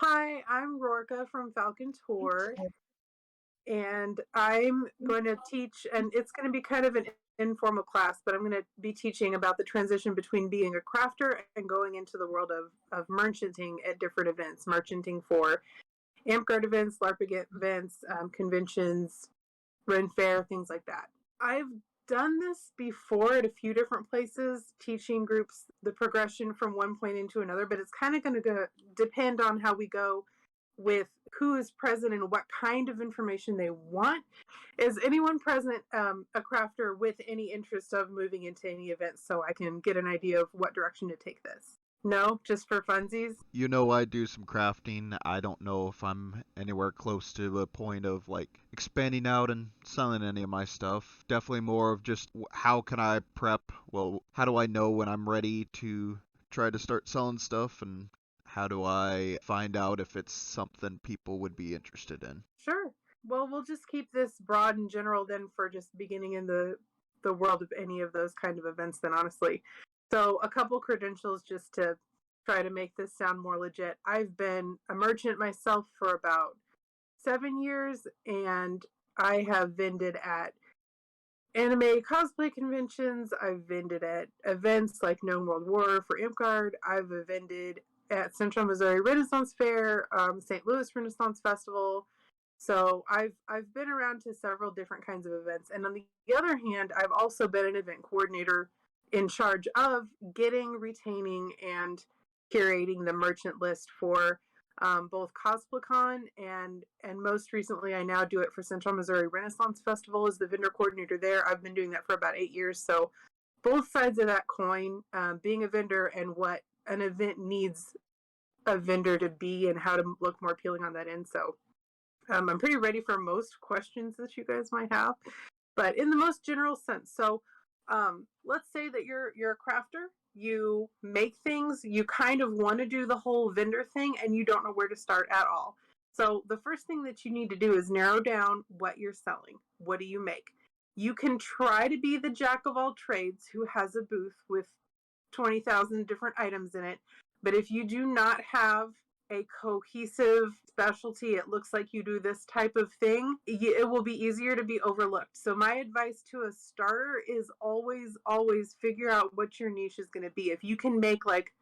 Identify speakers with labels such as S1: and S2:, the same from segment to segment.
S1: Hi, I'm Rorka from Falcon Tour, and I'm going to teach, and it's going to be kind of an informal class, but I'm going to be teaching about the transition between being a crafter and going into the world of merchanting at different events, merchanting for AmpGuard events, LARP events, conventions, Ren Fair, things like that. I've done this before at a few different places, teaching groups the progression from one point into another, but it's kind of going to depend on how we go with who is present and what kind of information they want. Is anyone present a crafter with any interest of moving into any events so I can get an idea of what direction to take this? No, just for funsies?
S2: You know, I do some crafting. I don't know if I'm anywhere close to a point of like expanding out and selling any of my stuff. Definitely more of just how can I prep? Well, how do I know when I'm ready to try to start selling stuff, and how do I find out if it's something people would be interested in?
S1: Sure. Well, we'll just keep this broad and general then for just beginning in the world of any of those kind of events then honestly. So, a couple credentials just to try to make this sound more legit. I've been a merchant myself for about 7 years, and I have vended at anime cosplay conventions. I've vended at events like Known World War for AmpGuard. I've vended at Central Missouri Renaissance Fair, St. Louis Renaissance Festival. So I've been around to several different kinds of events. And on the other hand, I've also been an event coordinator in charge of getting, retaining, and curating the merchant list for both CosplayCon and most recently I now do it for Central Missouri Renaissance Festival as the vendor coordinator there. I've been doing that for about 8 years. So both sides of that coin, being a vendor and what an event needs a vendor to be and how to look more appealing on that end. So I'm pretty ready for most questions that you guys might have, but in the most general sense. So let's say that you're a crafter, you make things, you kind of want to do the whole vendor thing, and you don't know where to start at all. So the first thing that you need to do is narrow down what you're selling. What do you make? You can try to be the jack of all trades who has a booth with 20,000 different items in it. But if you do not have a cohesive specialty, it looks like you do this type of thing, it will be easier to be overlooked. So my advice to a starter is always figure out what your niche is going to be. If you can make like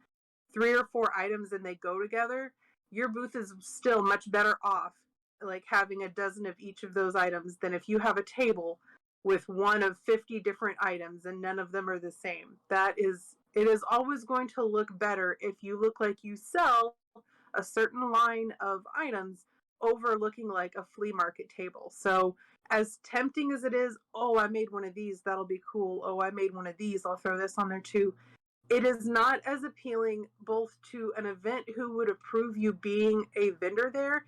S1: 3 or 4 items and they go together, your booth is still much better off like having a dozen of each of those items than if you have a table with one of 50 different items and none of them are the same. It is always going to look better if you look like you sell a certain line of items overlooking like a flea market table. So as tempting as it is, oh, I made one of these, that'll be cool. Oh, I made one of these, I'll throw this on there too. It is not as appealing both to an event who would approve you being a vendor there,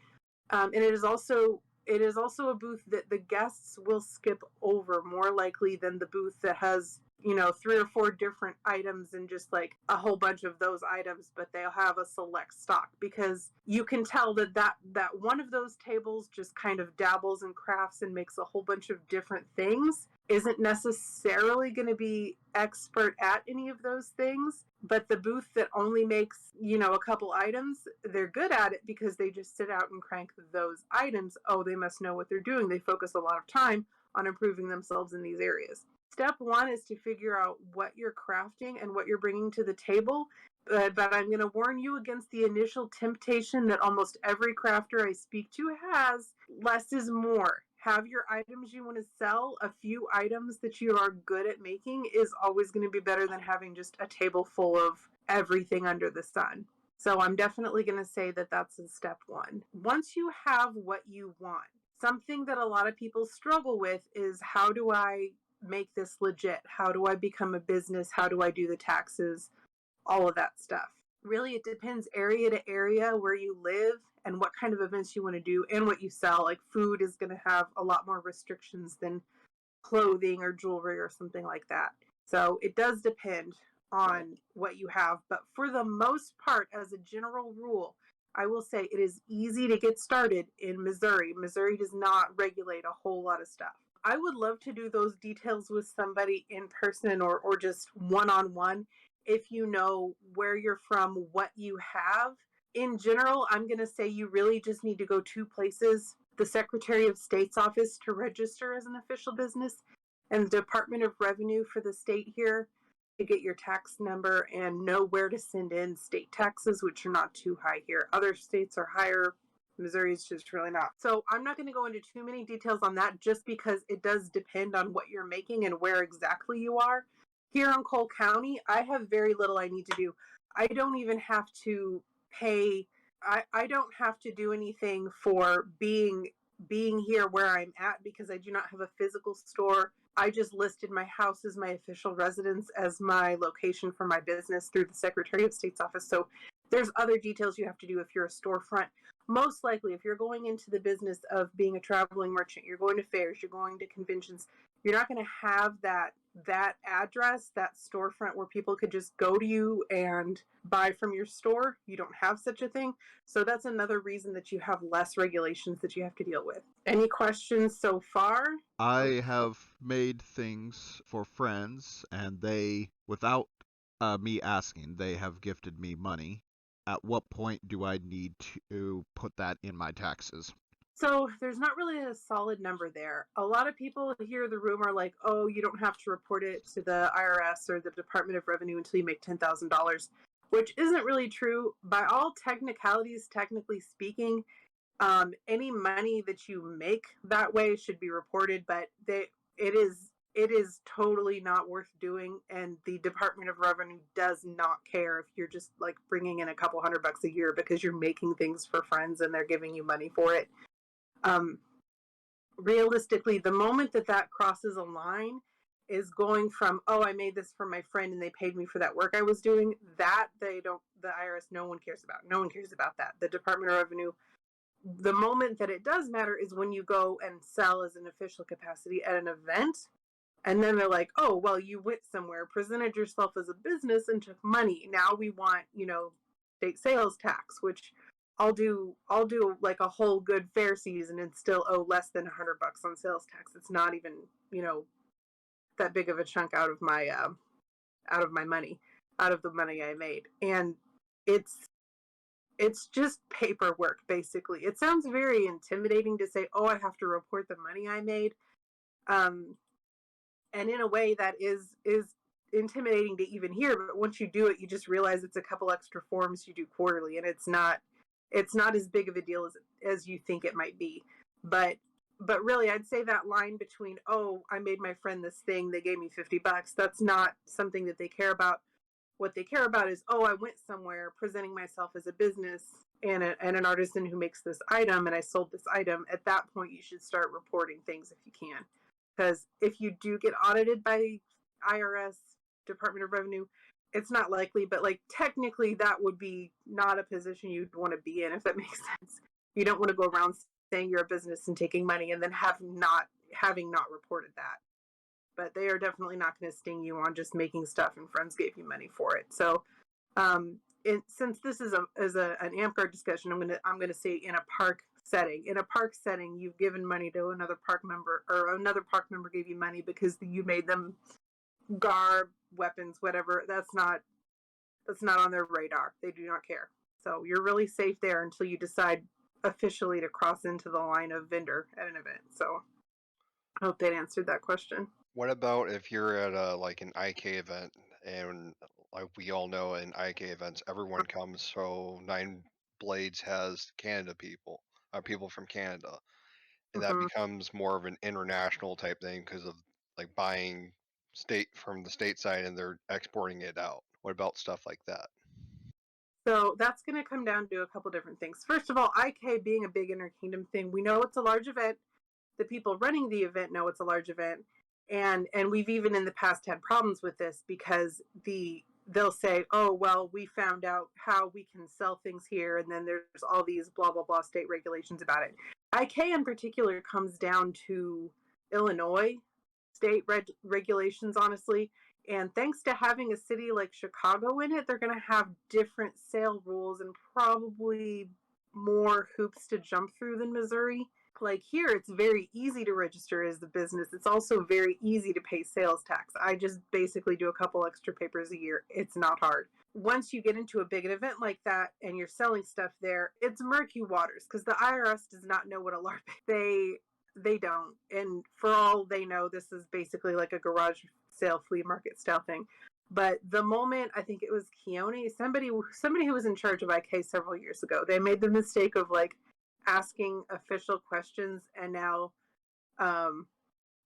S1: and it is also a booth that the guests will skip over more likely than the booth that has 3 or 4 different items and just like a whole bunch of those items, but they'll have a select stock because you can tell that one of those tables just kind of dabbles in crafts and makes a whole bunch of different things, isn't necessarily going to be expert at any of those things. But the booth that only makes a couple items, they're good at it because they just sit out and crank those items. Oh, they must know what they're doing. They focus a lot of time on improving themselves in these areas. Step one is to figure out what you're crafting and what you're bringing to the table. But I'm going to warn you against the initial temptation that almost every crafter I speak to has. Less is more. Have your items you want to sell. A few items that you are good at making is always going to be better than having just a table full of everything under the sun. So I'm definitely going to say that that's in step one. Once you have what you want, something that a lot of people struggle with is, how do I make this legit? How do I become a business? How do I do the taxes? All of that stuff. Really, it depends area to area where you live and what kind of events you want to do and what you sell. Like food is going to have a lot more restrictions than clothing or jewelry or something like that. So it does depend on what you have. But for the most part, as a general rule, I will say it is easy to get started in Missouri. Missouri does not regulate a whole lot of stuff. I would love to do those details with somebody in person or just one on one if you know where you're from, what you have. In general, I'm going to say you really just need to go two places: the Secretary of State's office to register as an official business, and the Department of Revenue for the state here to get your tax number and know where to send in state taxes, which are not too high here. Other states are higher. Missouri is just really not. So I'm not going to go into too many details on that, just because it does depend on what you're making and where exactly you are. Here in Cole County, I have very little I need to do. I don't even have to pay. I don't have to do anything for being here where I'm at, because I do not have a physical store. I just listed my house as my official residence as my location for my business through the Secretary of State's office. So there's other details you have to do if you're a storefront. Most likely, if you're going into the business of being a traveling merchant, you're going to fairs, you're going to conventions, you're not going to have that address, that storefront where people could just go to you and buy from your store. You don't have such a thing. So that's another reason that you have less regulations that you have to deal with. Any questions so far?
S2: I have made things for friends, and they, without me asking, they have gifted me money. At what point do I need to put that in my taxes?
S1: So there's not really a solid number there. A lot of people hear the rumor like, oh, you don't have to report it to the IRS or the Department of Revenue until you make $10,000, which isn't really true. By all technicalities, technically speaking, any money that you make that way should be reported, but it is totally not worth doing, and the Department of Revenue does not care if you're just like bringing in a couple $100 a year because you're making things for friends and they're giving you money for it. um, Realistically, the moment that crosses a line is going from, oh, I made this for my friend and they paid me for that work I was doing, that they don't, the IRS, no one cares about. No one cares about that. The Department of Revenue, the moment that it does matter is when you go and sell as an official capacity at an event. And then they're like, oh, well, you went somewhere, presented yourself as a business and took money. Now we want, state sales tax, which I'll do like a whole good fair season and still owe less than $100 on sales tax. It's not even, that big of a chunk out of my money, out of the money I made. And it's just paperwork, basically. It sounds very intimidating to say, oh, I have to report the money I made. And in a way that is intimidating to even hear, but once you do it, you just realize it's a couple extra forms you do quarterly, and it's not as big of a deal as you think it might be. But really, I'd say that line between, oh, I made my friend this thing, they gave me $50, that's not something that they care about. What they care about is, oh, I went somewhere presenting myself as a business and an artisan who makes this item, and I sold this item. At that point, you should start reporting things if you can. Because if you do get audited by IRS, Department of Revenue, it's not likely, but like technically that would be not a position you'd want to be in, if that makes sense. You don't want to go around saying you're a business and taking money and then having not reported that. But they are definitely not going to sting you on just making stuff and friends gave you money for it. So since this is an AMPGAR discussion, I'm gonna say in a park setting. In a park setting, you've given money to another park member, or another park member gave you money because you made them garb, weapons, whatever. That's not on their radar. They do not care. So you're really safe there until you decide officially to cross into the line of vendor at an event. So I hope that answered that question.
S3: What about if you're at an IK event, and like we all know in IK events everyone comes, so Nine Blades has Canada people, people from Canada, and that
S1: Mm-hmm.
S3: becomes more of an international type thing because of like buying state from the state side and they're exporting it out. What about stuff like that?
S1: So that's going to come down to a couple different things. First of all, IK being a big interkingdom thing, we know it's a large event. The people running the event know it's a large event, and we've even in the past had problems with this because they'll say, oh, well, we found out how we can sell things here, and then there's all these blah blah blah state regulations about it. IK in particular comes down to Illinois state regulations, honestly. And thanks to having a city like Chicago in it, they're going to have different sale rules and probably more hoops to jump through than Missouri. Like here, it's very easy to register as the business. It's also very easy to pay sales tax. I just basically do a couple extra papers a year. It's not hard. Once you get into a big event like that and you're selling stuff there, it's murky waters because the IRS does not know what a LARP is. They don't. And for all they know, this is basically like a garage sale flea market style thing. But the moment, I think it was Keone, somebody who was in charge of IK several years ago, they made the mistake of like asking official questions, and now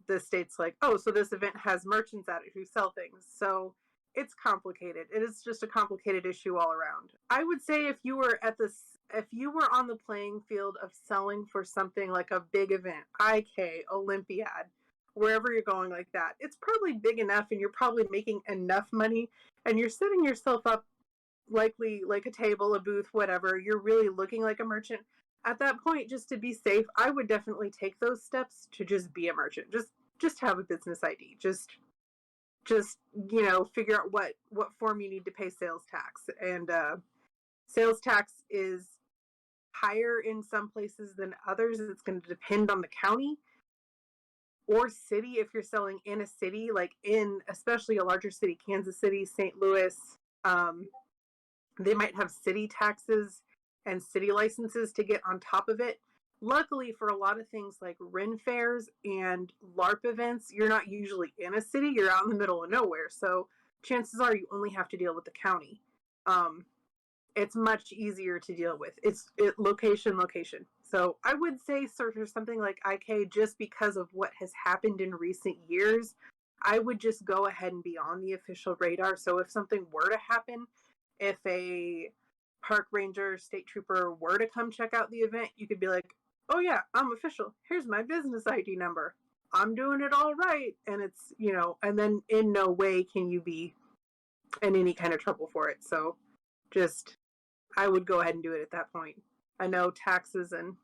S1: the state's like, oh, so this event has merchants at it who sell things. So it's complicated. It is just a complicated issue all around. I would say if you were on the playing field of selling for something like a big event, IK, Olympiad, wherever you're going like that, it's probably big enough and you're probably making enough money and you're setting yourself up likely like a table, a booth, whatever. You're really looking like a merchant. At that point, just to be safe, I would definitely take those steps to just be a merchant. Just have a business ID. Just figure out what form you need to pay sales tax. And sales tax is higher in some places than others. It's going to depend on the county or city. If you're selling in a city, like in especially a larger city, Kansas City, St. Louis, they might have city taxes and city licenses to get on top of it. Luckily, for a lot of things like Ren fairs and LARP events, you're not usually in a city, you're out in the middle of nowhere. So chances are you only have to deal with the county. It's much easier to deal with. It's location. So I would say for something like IK, just because of what has happened in recent years, I would just go ahead and be on the official radar. So if something were to happen, if a park ranger, state trooper were to come check out the event, you could be like, oh yeah, I'm official. Here's my business ID number. I'm doing it all right. And it's, and then in no way can you be in any kind of trouble for it. So I would go ahead and do it at that point. I know taxes and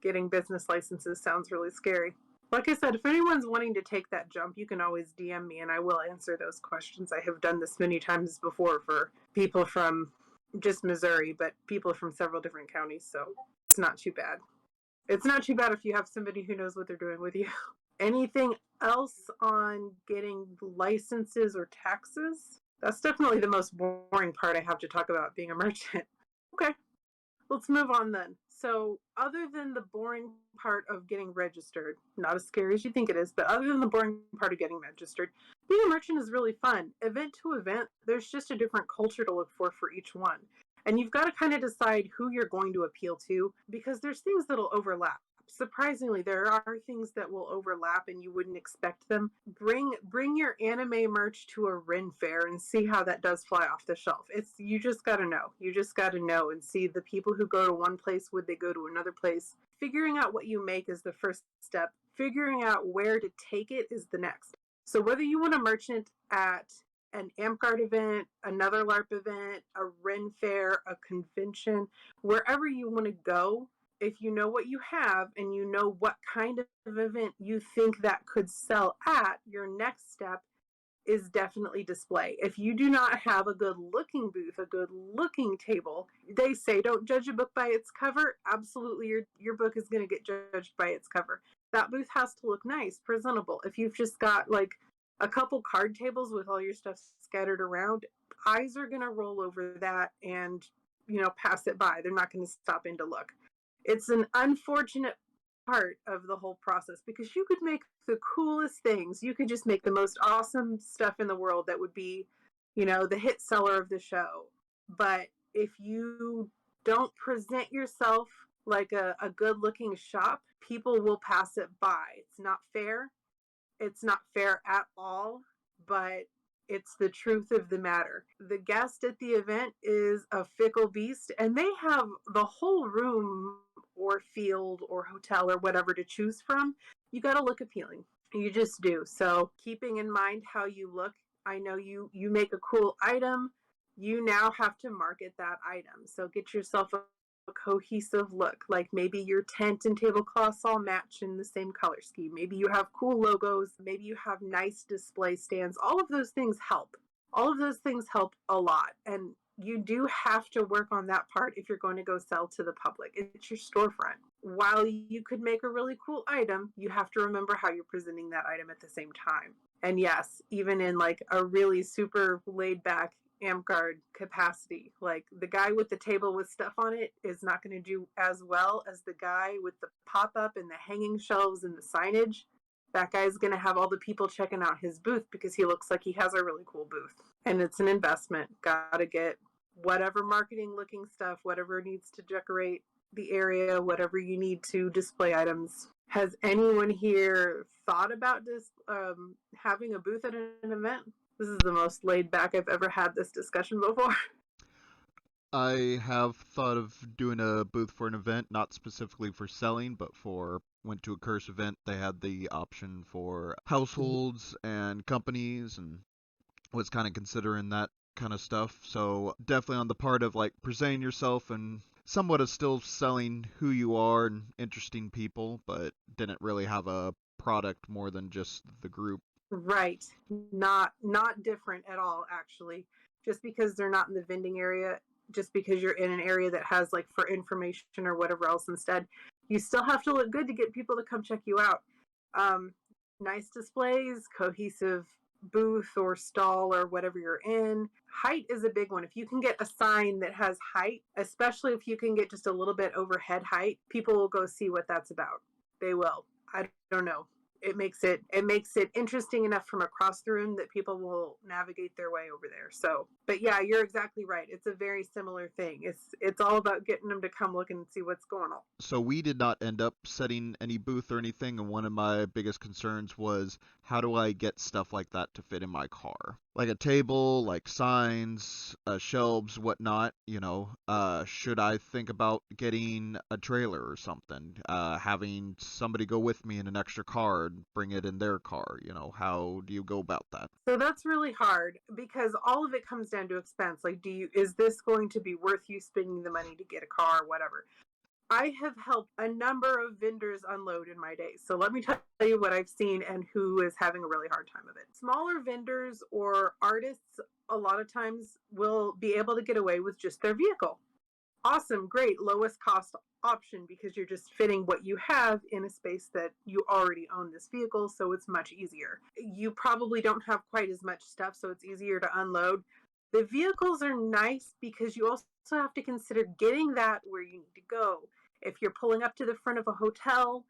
S1: getting business licenses sounds really scary. Like I said, if anyone's wanting to take that jump, you can always DM me and I will answer those questions. I have done this many times before for people from just Missouri, but people from several different counties, so it's not too bad. It's not too bad if you have somebody who knows what they're doing with you. Anything else on getting licenses or taxes? That's definitely the most boring part I have to talk about being a merchant. Okay, let's move on then. So other than the boring part of getting registered, not as scary as you think it is, but other than the boring part of getting registered, being a merchant is really fun. Event to event, there's just a different culture to look for each one. And you've got to kind of decide who you're going to appeal to because there's things that'll overlap. Surprisingly, there are things that will overlap and you wouldn't expect them. Bring your anime merch to a Ren fair and see how that does fly off the shelf. You just got to know. You just got to know and see the people who go to one place, would they go to another place? Figuring out what you make is the first step. Figuring out where to take it is the next. So whether you want a merchant at an AmpGuard event, another LARP event, a Ren fair, a convention, wherever you want to go, if you know what you have and you know what kind of event you think that could sell at, your next step is definitely display. If you do not have a good looking booth, a good looking table, they say don't judge a book by its cover. Absolutely, your book is going to get judged by its cover. That booth has to look nice, presentable. If you've just got like a couple card tables with all your stuff scattered around, eyes are going to roll over that and, pass it by. They're not going to stop in to look. It's an unfortunate part of the whole process because you could make the coolest things. You could just make the most awesome stuff in the world that would be, the hit seller of the show. But if you don't present yourself like a good looking shop, people will pass it by. It's not fair. It's not fair at all, but it's the truth of the matter. The guest at the event is a fickle beast, and they have the whole room or field or hotel or whatever to choose from. You got to look appealing. You just do. So keeping in mind how you look, I know you make a cool item. You now have to market that item. So get yourself a cohesive look. Like maybe your tent and tablecloths all match in the same color scheme. Maybe you have cool logos. Maybe you have nice display stands. All of those things help. All of those things help a lot. And you do have to work on that part if you're going to go sell to the public. It's your storefront. While you could make a really cool item, you have to remember how you're presenting that item at the same time. And yes, even in like a really super laid back Amgard capacity, like the guy with the table with stuff on it is not going to do as well as the guy with the pop-up and the hanging shelves and the signage. That guy's going to have all the people checking out his booth because he looks like he has a really cool booth. And it's an investment. Gotta get whatever marketing looking stuff, whatever needs to decorate the area, whatever you need to display items. Has anyone here thought about this having a booth at an event? This is the most laid back I've ever had this discussion before.
S2: I have thought of doing a booth for an event, not specifically for selling, but for went to a Curse event. They had the option for households and companies, and was kind of considering that kind of stuff. So definitely on the part of like presenting yourself and somewhat of still selling who you are and interesting people, but didn't really have a product more than just the group.
S1: Right. Not different at all, actually. Just because they're not in the vending area, just because you're in an area that has like for information or whatever else instead, you still have to look good to get people to come check you out. Nice displays, cohesive booth or stall or whatever you're in. Height is a big one. If you can get a sign that has height, especially if you can get just a little bit overhead height, people will go see what that's about. They will. I don't know. It makes it interesting enough from across the room that people will navigate their way over there. So, but yeah, you're exactly right. It's a very similar thing. It's all about getting them to come look and see what's going on.
S2: So we did not end up setting any booth or anything, and one of my biggest concerns was how do I get stuff like that to fit in my car? Like a table, like signs, shelves, whatnot, should I think about getting a trailer or something? Having somebody go with me in an extra car and bring it in their car, how do you go about that?
S1: So that's really hard because all of it comes down to expense. Like, is this going to be worth you spending the money to get a car or whatever? I have helped a number of vendors unload in my days. So let me tell you what I've seen and who is having a really hard time of it. Smaller vendors or artists a lot of times will be able to get away with just their vehicle. Awesome, great, lowest cost option because you're just fitting what you have in a space that you already own this vehicle, so it's much easier. You probably don't have quite as much stuff, so it's easier to unload. The vehicles are nice because you also have to consider getting that where you need to go. If you're pulling up to the front of a hotel,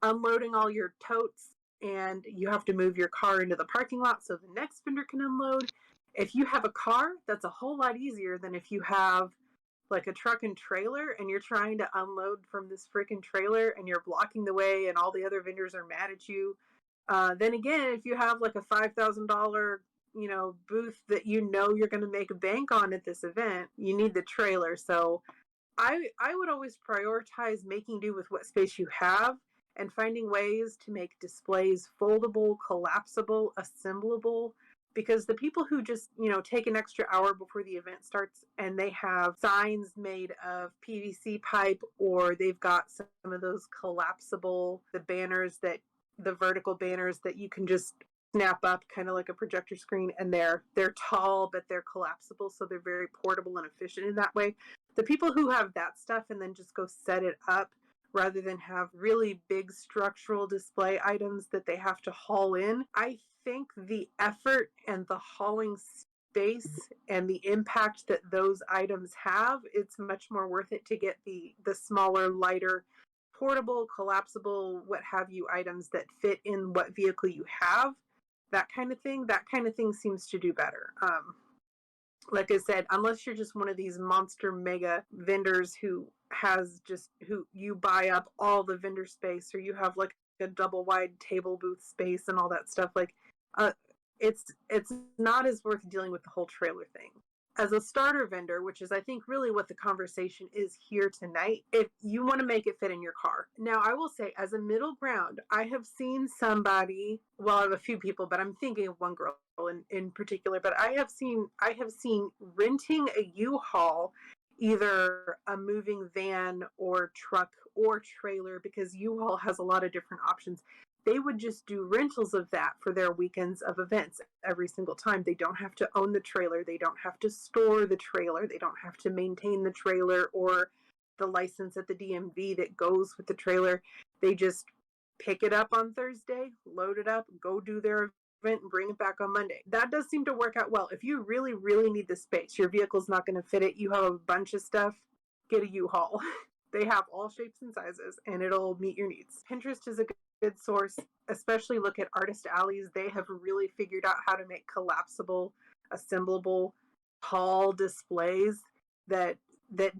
S1: unloading all your totes, and you have to move your car into the parking lot so the next vendor can unload. If you have a car, that's a whole lot easier than if you have like a truck and trailer and you're trying to unload from this freaking trailer and you're blocking the way and all the other vendors are mad at you. Then again, if you have like a $5,000 booth that you're going to make a bank on at this event, you need the trailer. So I would always prioritize making do with what space you have and finding ways to make displays foldable, collapsible, assemblable, because the people who just, take an extra hour before the event starts and they have signs made of PVC pipe, or they've got some of those collapsible, the vertical banners that you can just snap up kind of like a projector screen, and they're tall, but they're collapsible. So they're very portable and efficient in that way. The people who have that stuff and then just go set it up rather than have really big structural display items that they have to haul in, I think the effort and the hauling space and the impact that those items have, it's much more worth it to get the smaller, lighter, portable, collapsible, what have you items that fit in what vehicle you have. That kind of thing seems to do better. Like I said, unless you're just one of these monster mega vendors who you buy up all the vendor space, or you have like a double wide table booth space and all that stuff, like it's not as worth dealing with the whole trailer thing. As a starter vendor, which is I think really what the conversation is here tonight, if you want to make it fit in your car. Now, I will say, as a middle ground, I have seen somebody, well, I have a few people, but I'm thinking of one girl in particular, but I have seen renting a U-Haul either a moving van or truck or trailer, because U-Haul has a lot of different options. They would just do rentals of that for their weekends of events every single time. They don't have to own the trailer. They don't have to store the trailer. They don't have to maintain the trailer or the license at the DMV that goes with the trailer. They just pick it up on Thursday, load it up, go do their event, and bring it back on Monday. That does seem to work out well. If you really, really need the space, your vehicle's not going to fit it, you have a bunch of stuff, get a U-Haul. They have all shapes and sizes, and it'll meet your needs. Pinterest is a good source, especially look at artist alleys. They have really figured out how to make collapsible, assemblable, tall displays that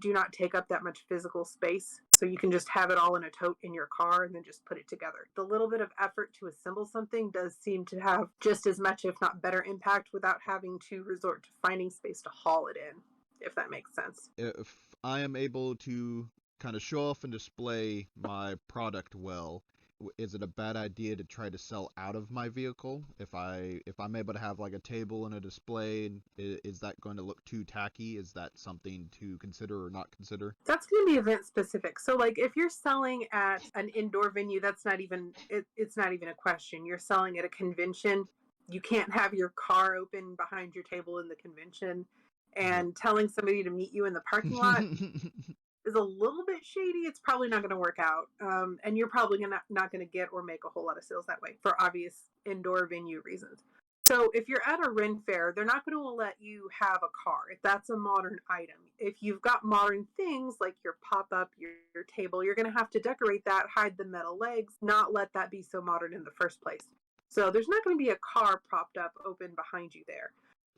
S1: do not take up that much physical space. So you can just have it all in a tote in your car and then just put it together. The little bit of effort to assemble something does seem to have just as much, if not better, impact without having to resort to finding space to haul it in, if that makes sense.
S2: If I am able to kind of show off and display my product well, is it a bad idea to try to sell out of my vehicle? If I'm able to have like a table and a display, is that going to look too tacky? Is that something to consider or not consider?
S1: That's going to be event specific. So like if you're selling at an indoor venue, that's not even it's not even a question. You're selling at a convention, you can't have your car open behind your table in the convention, and telling somebody to meet you in the parking lot is a little bit shady. It's probably not going to work out. And you're probably not going to get or make a whole lot of sales that way for obvious indoor venue reasons. So if you're at a Ren fair, they're not going to let you have a car if that's a modern item. If you've got modern things like your pop-up, your table, you're going to have to decorate that, hide the metal legs, not let that be so modern in the first place. So there's not going to be a car propped up open behind you there.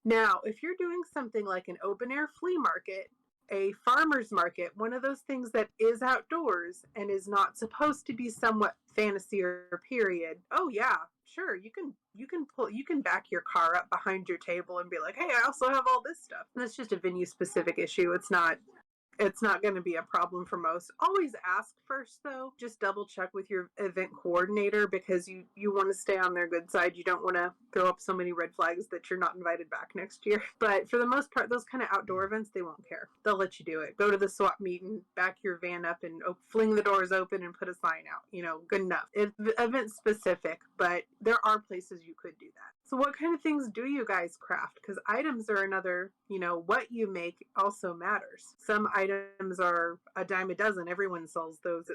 S1: Now, if you're doing something like an open air flea market, a farmer's market, one of those things that is outdoors and is not supposed to be somewhat fantasy or period. Oh yeah, sure, you can back your car up behind your table and be like, hey, I also have all this stuff. And that's just a venue specific issue. It's not going to be a problem for most. Always ask first, though. Just double check with your event coordinator, because you want to stay on their good side. You don't want to throw up so many red flags that you're not invited back next year. But for the most part, those kind of outdoor events, they won't care. They'll let you do it. Go to the swap meet and back your van up and fling the doors open and put a sign out. Good enough. It's event specific, but there are places you could do that. So what kind of things do you guys craft? Because items are another, what you make also matters. Some items are a dime a dozen. Everyone sells those.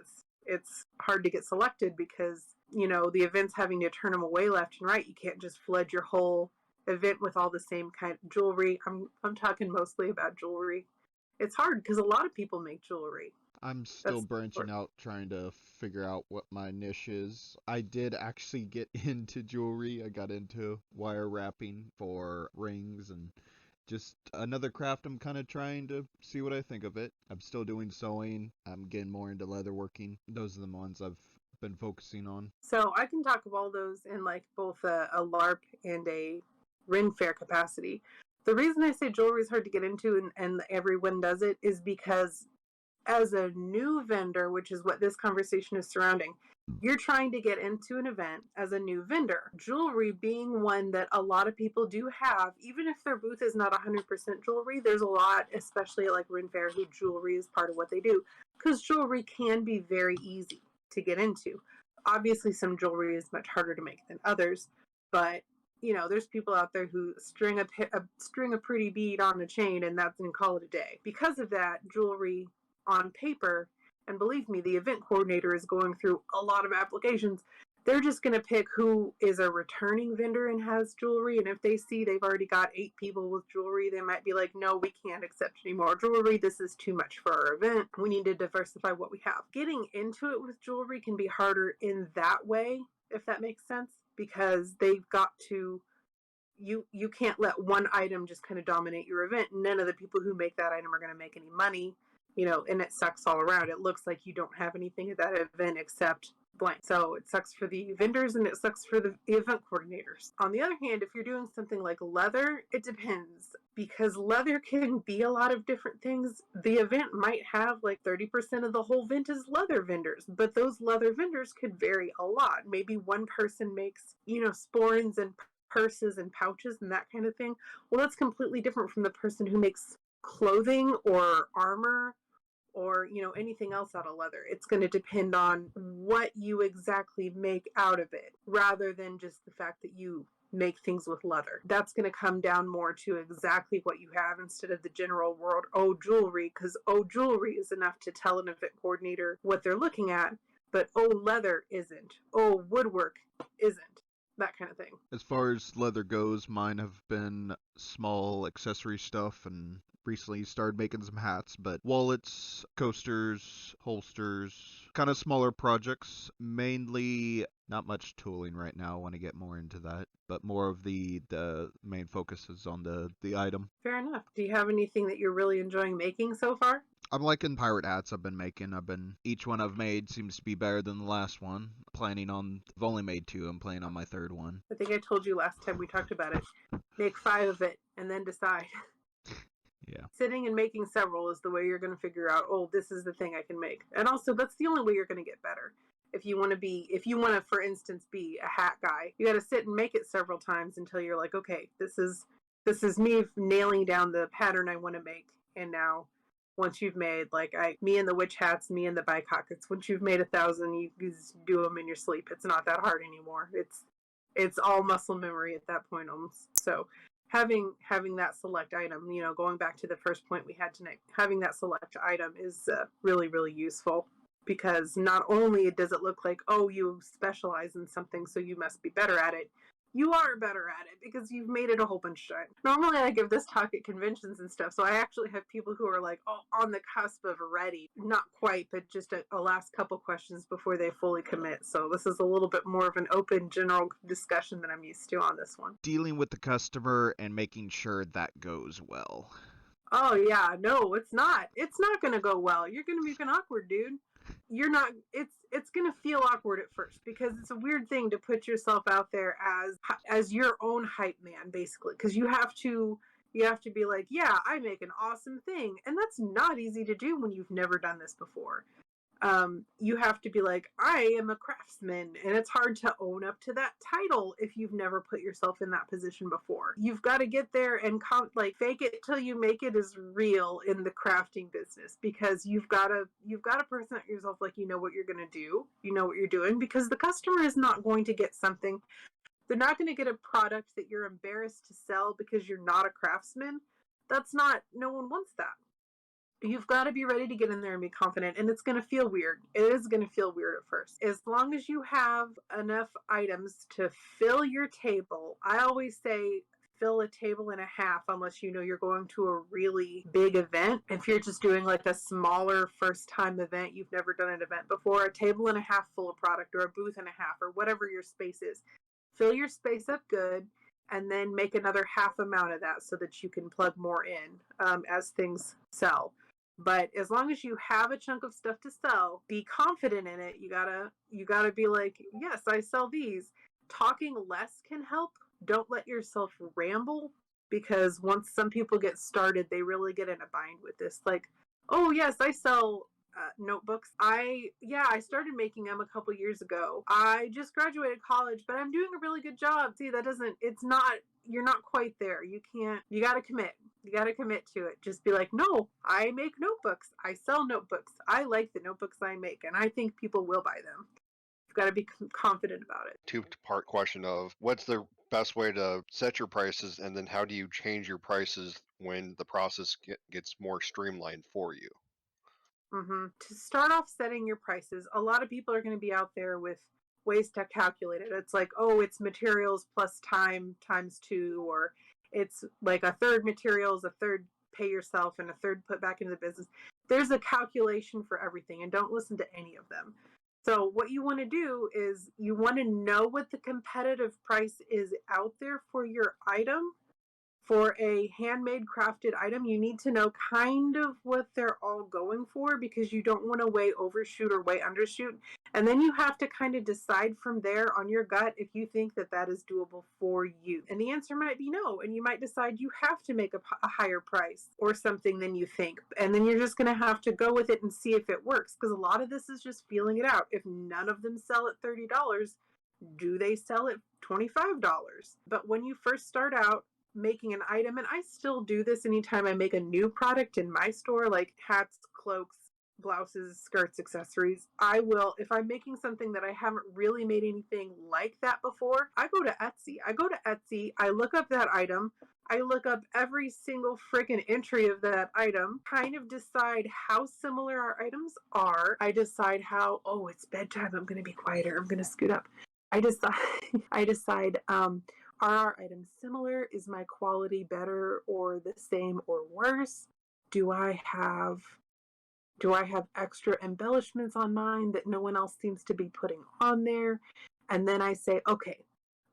S1: It's hard to get selected because, the event's having to turn them away left and right. You can't just flood your whole event with all the same kind of jewelry. I'm talking mostly about jewelry. It's hard because a lot of people make jewelry.
S2: I'm still branching out, trying to figure out what my niche is. I did actually get into jewelry. I got into wire wrapping for rings and just another craft. I'm kind of trying to see what I think of it. I'm still doing sewing. I'm getting more into leatherworking. Those are the ones I've been focusing on.
S1: So I can talk of all those in like both a LARP and a Ren Fair capacity. The reason I say jewelry is hard to get into and everyone does it is because as a new vendor, which is what this conversation is surrounding, you're trying to get into an event as a new vendor. Jewelry being one that a lot of people do have, even if their booth is not 100% jewelry, there's a lot, especially at like Ren Fair, who jewelry is part of what they do, because jewelry can be very easy to get into. Obviously, some jewelry is much harder to make than others, but there's people out there who string a pretty bead on a chain and call it a day. Because of that, jewelry on paper, and believe me, the event coordinator is going through a lot of applications. They're just going to pick who is a returning vendor and has jewelry, and if they see they've already got 8 people with jewelry, they might be like, no, we can't accept any more jewelry. This is too much for our event. We need to diversify what we have. Getting into it with jewelry can be harder in that way, if that makes sense, because they've got to you can't let one item just kind of dominate your event. None of the people who make that item are going to make any money. And it sucks all around. It looks like you don't have anything at that event except blank. So it sucks for the vendors and it sucks for the event coordinators. On the other hand, if you're doing something like leather, it depends, because leather can be a lot of different things. The event might have like 30% of the whole event is leather vendors, but those leather vendors could vary a lot. Maybe one person makes, sporrans and purses and pouches and that kind of thing. Well, that's completely different from the person who makes clothing or armor or, anything else out of leather. It's going to depend on what you exactly make out of it rather than just the fact that you make things with leather. That's going to come down more to exactly what you have instead of the general world, jewelry, because jewelry is enough to tell an event coordinator what they're looking at, but leather isn't. Woodwork isn't. That kind of thing.
S2: As far as leather goes, mine have been small accessory stuff, and recently started making some hats, but wallets, coasters, holsters, kind of smaller projects. Mainly not much tooling right now. I want to get more into that, but more of the main focus is on the item.
S1: Fair enough. Do you have anything that you're really enjoying making so far?
S2: I'm liking pirate hats I've been making. Each one I've made seems to be better than the last one. I've only made 2. I'm planning on my 3rd one.
S1: I think I told you last time we talked about it. Make 5 of it and then decide.
S2: Yeah.
S1: Sitting and making several is the way you're going to figure out, this is the thing I can make. And also, that's the only way you're going to get better. If you want to, for instance, be a hat guy, you got to sit and make it several times until you're like, okay, this is me nailing down the pattern I want to make. And now, once you've made, me and the witch hats, me and the bicockets, once you've made 1,000, you just do them in your sleep. It's not that hard anymore. It's all muscle memory at that point almost. So having that select item, going back to the first point we had tonight, having that select item is really, really useful, because not only does it look like, you specialize in something, so you must be better at it. You are better at it because you've made it a whole bunch of times. Normally I give this talk at conventions and stuff, so I actually have people who are like, on the cusp of ready. Not quite, but just a last couple questions before they fully commit. So this is a little bit more of an open general discussion than I'm used to on this one.
S2: Dealing with the customer and making sure that goes well.
S1: Oh yeah, no, it's not. It's not going to go well. You're going to be awkward, dude. You're not, it's going to feel awkward at first, because it's a weird thing to put yourself out there as your own hype man, basically, because you have to be like, yeah, I make an awesome thing. And that's not easy to do when you've never done this before. You have to be like, I am a craftsman, and it's hard to own up to that title if you've never put yourself in that position before. You've got to get there and fake it till you make it is real in the crafting business, because you've got to present yourself like you know what you're going to do, you know what you're doing, because the customer is not going to get something. They're not going to get a product that you're embarrassed to sell because you're not a craftsman. No one wants that. You've got to be ready to get in there and be confident, and it's going to feel weird. It is going to feel weird at first. As long as you have enough items to fill your table, I always say fill a table and a half, unless you're going to a really big event. If you're just doing like a smaller first time event, you've never done an event before, a table and a half full of product, or a booth and a half, or whatever your space is. Fill your space up good, and then make another half amount of that so that you can plug more in as things sell. But as long as you have a chunk of stuff to sell, be confident in it. You gotta be like, yes, I sell these. Talking less can help. Don't let yourself ramble, because once some people get started, they really get in a bind with this. Like, oh yes, I sell notebooks. I started making them a couple years ago. I just graduated college, but I'm doing a really good job. See, you're not quite there. You gotta commit. You gotta commit to it. Just be like, no, I make notebooks. I sell notebooks. I like the notebooks I make, and I think people will buy them. You've got to be confident about it.
S3: 2-part question of what's the best way to set your prices, and then how do you change your prices when the process gets more streamlined for you?
S1: To start off setting your prices, a lot of people are going to be out there with ways to calculate it. It's like, it's materials plus time times 2, or it's like a third materials, a third pay yourself, and a third put back into the business. There's a calculation for everything, and don't listen to any of them. So what you want to do is you want to know what the competitive price is out there for your item. For a handmade crafted item, you need to know kind of what they're all going for, because you don't want to way overshoot or way undershoot. And then you have to kind of decide from there on your gut if you think that is doable for you. And the answer might be no. And you might decide you have to make a higher price or something than you think. And then you're just going to have to go with it and see if it works, because a lot of this is just feeling it out. If none of them sell at $30, do they sell at $25? But when you first start out, making an item, and I still do this anytime I make a new product in my store, like hats, cloaks, blouses, skirts, accessories. I will, if I'm making something that I haven't really made anything like that before, I go to Etsy. I look up that item. I look up every single freaking entry of that item, kind of decide how similar our items are. I decide how, oh, it's bedtime. I'm going to be quieter. I'm going to scoot up. I decide, I decide, are our items similar? Is my quality better or the same or worse? Do I have do I have extra embellishments on mine that no one else seems to be putting on there? And then I say, okay,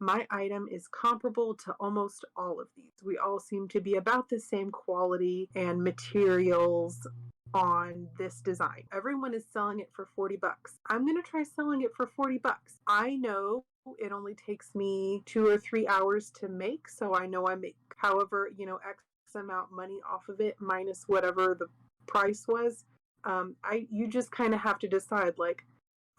S1: my item is comparable to almost all of these. We all seem to be about the same quality and materials on this design. Everyone is selling it for 40 bucks. I'm going to try selling it for 40 bucks. I know it only takes me 2 or 3 hours to make, so I know I make however, X amount money off of it minus whatever the price was. You just kind of have to decide, like,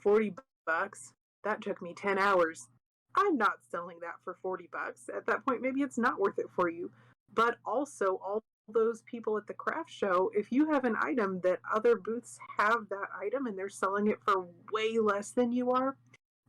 S1: 40 bucks, that took me 10 hours. I'm not selling that for 40 bucks. At that point, maybe it's not worth it for you. But also, all those people at the craft show, if you have an item that other booths have that item and they're selling it for way less than you are,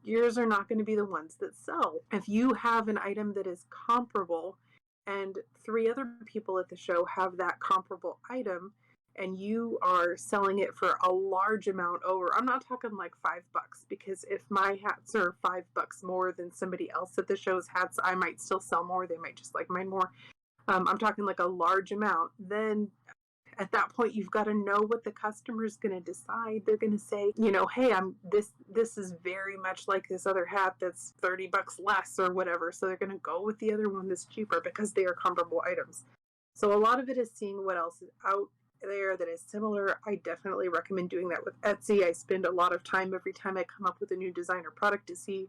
S1: yours are not going to be the ones that sell. If you have an item that is comparable and 3 other people at the show have that comparable item, and you are selling it for a large amount over, I'm not talking like 5 bucks, because if my hats are 5 bucks more than somebody else at the show's hats, I might still sell more. They might just like mine more. I'm talking like a large amount. Then at that point, you've got to know what the customer's going to decide. They're going to say, hey, this is very much like this other hat that's 30 bucks less or whatever. So they're going to go with the other one that's cheaper because they are comparable items. So a lot of it is seeing what else is out there that is similar. I definitely recommend doing that with Etsy. I spend a lot of time every time I come up with a new design or product to see,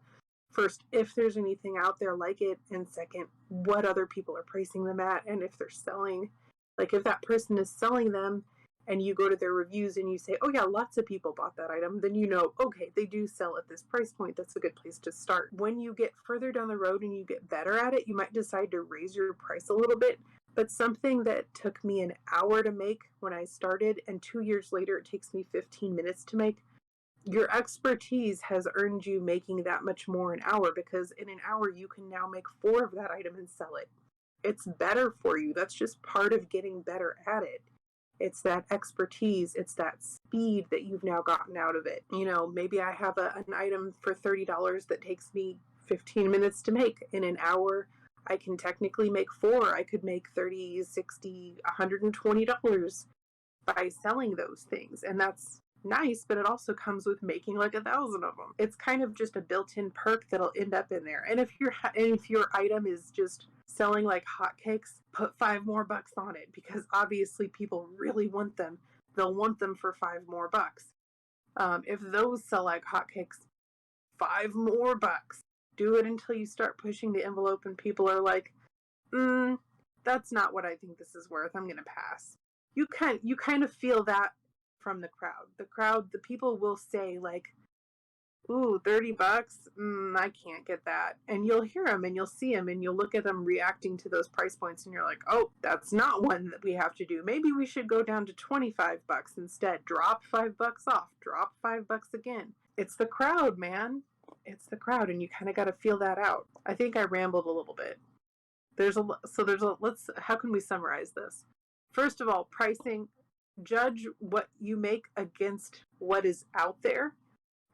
S1: first, if there's anything out there like it, and second, what other people are pricing them at, and if they're selling. Like, if that person is selling them and you go to their reviews and you say, oh yeah, lots of people bought that item, then okay, they do sell at this price point. That's a good place to start. When you get further down the road and you get better at it, you might decide to raise your price a little bit. But something that took me an hour to make when I started, and 2 years later it takes me 15 minutes to make, your expertise has earned you making that much more an hour, because in an hour you can now make 4 of that item and sell it. It's better for you. That's just part of getting better at it. It's that expertise, it's that speed that you've now gotten out of it. Maybe I have an item for $30 that takes me 15 minutes to make. In an hour, I can technically make 4. I could make $30, $60, $120 by selling those things. And that's nice, but it also comes with making like 1,000 of them. It's kind of just a built-in perk that'll end up in there. And if your item is just selling like hotcakes, put 5 more bucks on it, because obviously people really want them. They'll want them for 5 more bucks. If those sell like hotcakes, 5 more bucks. Do it until you start pushing the envelope and people are like, that's not what I think this is worth. I'm gonna pass. You kind of feel that from the crowd. The people will say, like, ooh, 30 bucks, I can't get that. And you'll hear them and you'll see them and you'll look at them reacting to those price points, and you're like, oh, that's not one that we have to do. Maybe we should go down to 25 bucks instead. Drop 5 bucks off. Drop 5 bucks again. It's the crowd, man. It's the crowd, and you kind of got to feel that out. I think I rambled a little bit. How can we summarize this? First of all, pricing. Judge what you make against what is out there,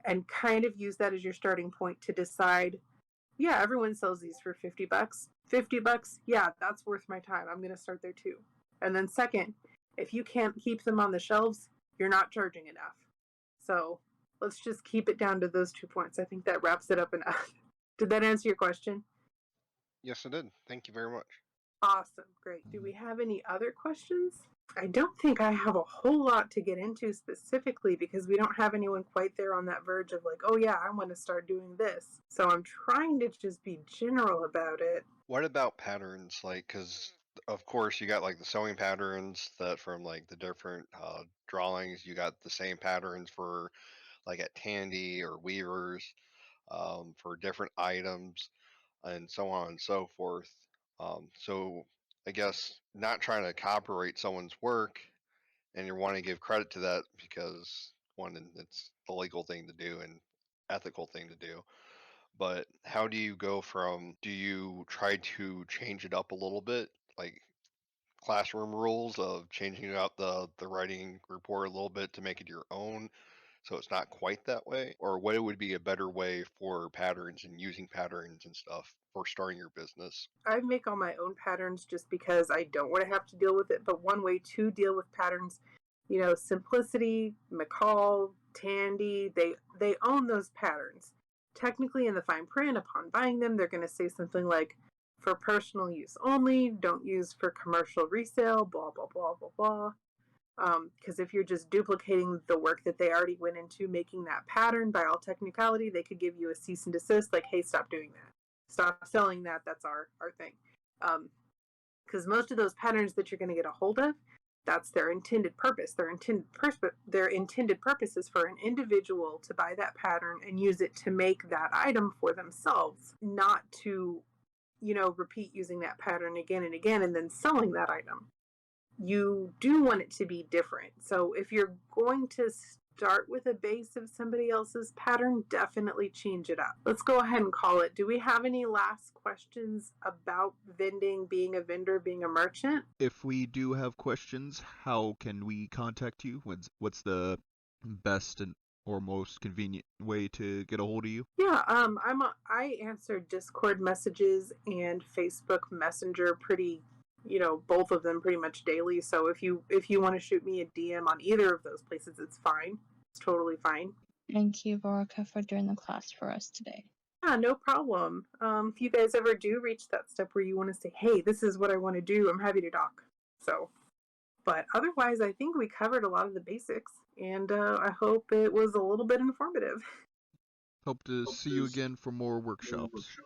S1: and kind of use that as your starting point to decide, yeah, everyone sells these for 50 bucks. 50 bucks, yeah, that's worth my time. I'm going to start there too. And then second, if you can't keep them on the shelves, you're not charging enough. So let's just keep it down to those 2 points. I think that wraps it up enough. Did that answer your question?
S3: Yes, it did. Thank you very much.
S1: Awesome. Great. Do we have any other questions? I don't think I have a whole lot to get into specifically, because we don't have anyone quite there on that verge of like, oh yeah, I want to start doing this. So I'm trying to just be general about it.
S3: What about patterns? Like, because of course you got like the sewing patterns that from like the different drawings. You got the same patterns for like at Tandy or Weavers for different items and so on and so forth. So I guess not trying to copyright someone's work, and you're wanting to give credit to that because one, it's the legal thing to do and ethical thing to do. But how do you go from, do you try to change it up a little bit, like classroom rules of changing out the writing report a little bit to make it your own, so it's not quite that way? Or what would be a better way for patterns and using patterns and stuff for starting your business?
S1: I make all my own patterns just because I don't want to have to deal with it. But one way to deal with patterns, Simplicity, McCall, Tandy, they own those patterns. Technically, in the fine print, upon buying them, they're going to say something like, for personal use only, don't use for commercial resale, blah, blah, blah, blah, blah. Because if you're just duplicating the work that they already went into making that pattern, by all technicality, they could give you a cease and desist, like, hey, stop doing that. Stop selling that. That's our thing. Because most of those patterns that you're going to get a hold of, that's their intended purpose. Their intended purpose is for an individual to buy that pattern and use it to make that item for themselves, not to, repeat using that pattern again and again and then selling that item. You do want it to be different. So if you're going to start with a base of somebody else's pattern, definitely change it up. Let's go ahead and call it. Do we have any last questions about vending, being a vendor, being a merchant?
S2: If we do have questions, how can we contact you? What's the best or most convenient way to get a hold of you?
S1: Yeah, I answer Discord messages and Facebook Messenger pretty, both of them pretty much daily. So if you want to shoot me a DM on either of those places, it's fine. It's totally fine.
S4: Thank you, Veronica, for doing the class for us today.
S1: Yeah, no problem. If you guys ever do reach that step where you want to say, hey, this is what I want to do, I'm happy to talk. So, but otherwise, I think we covered a lot of the basics, and I hope it was a little bit informative.
S2: Hope to see you again for more workshops.